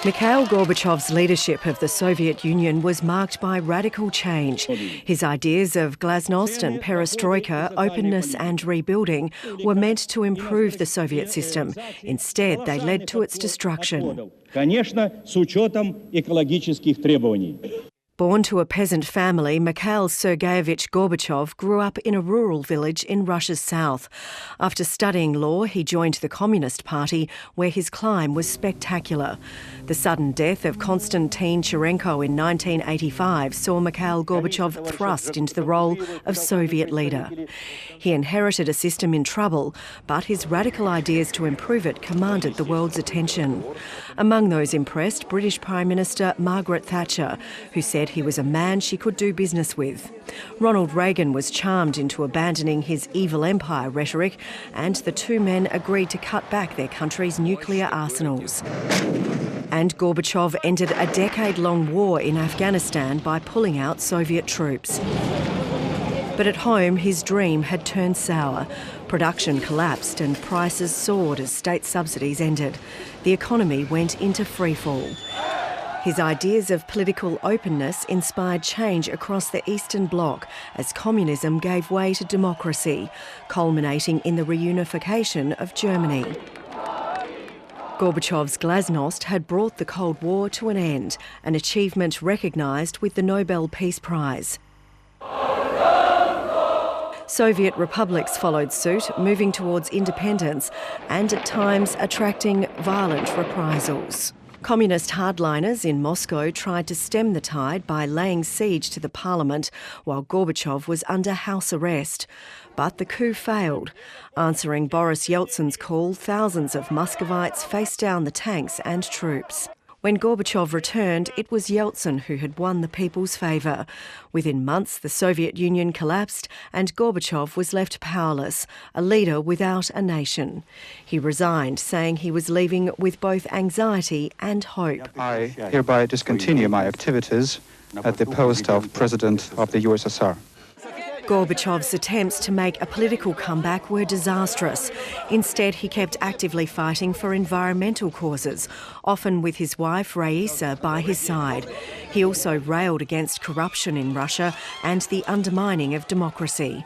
Mikhail Gorbachev's leadership of the Soviet Union was marked by radical change. His ideas of glasnost and perestroika, openness and rebuilding, were meant to improve the Soviet system. Instead, they led to its destruction. Born to a peasant family, Mikhail Sergeyevich Gorbachev grew up in a rural village in Russia's south. After studying law, he joined the Communist Party, where his climb was spectacular. The sudden death of Konstantin Churenko in 1985 saw Mikhail Gorbachev thrust into the role of Soviet leader. He inherited a system in trouble, but his radical ideas to improve it commanded the world's attention. Among those impressed, British Prime Minister Margaret Thatcher, who said he was a man she could do business with. Ronald Reagan was charmed into abandoning his evil empire rhetoric, and the two men agreed to cut back their country's nuclear arsenals. And Gorbachev ended a decade-long war in Afghanistan by pulling out Soviet troops. But at home, his dream had turned sour. Production collapsed and prices soared as state subsidies ended. The economy went into freefall. His ideas of political openness inspired change across the Eastern Bloc as communism gave way to democracy, culminating in the reunification of Germany. Gorbachev's glasnost had brought the Cold War to an end, an achievement recognised with the Nobel Peace Prize. Soviet republics followed suit, moving towards independence and at times attracting violent reprisals. Communist hardliners in Moscow tried to stem the tide by laying siege to the parliament while Gorbachev was under house arrest. But the coup failed. Answering Boris Yeltsin's call, thousands of Muscovites faced down the tanks and troops. When Gorbachev returned, it was Yeltsin who had won the people's favour. Within months, the Soviet Union collapsed and Gorbachev was left powerless, a leader without a nation. He resigned, saying he was leaving with both anxiety and hope. I hereby discontinue my activities at the post of President of the USSR. Gorbachev's attempts to make a political comeback were disastrous. Instead, he kept actively fighting for environmental causes, often with his wife Raisa by his side. He also railed against corruption in Russia and the undermining of democracy.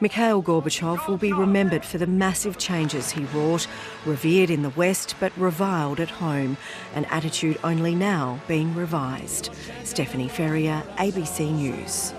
Mikhail Gorbachev will be remembered for the massive changes he wrought, revered in the West but reviled at home, an attitude only now being revised. Stephanie Ferrier, ABC News.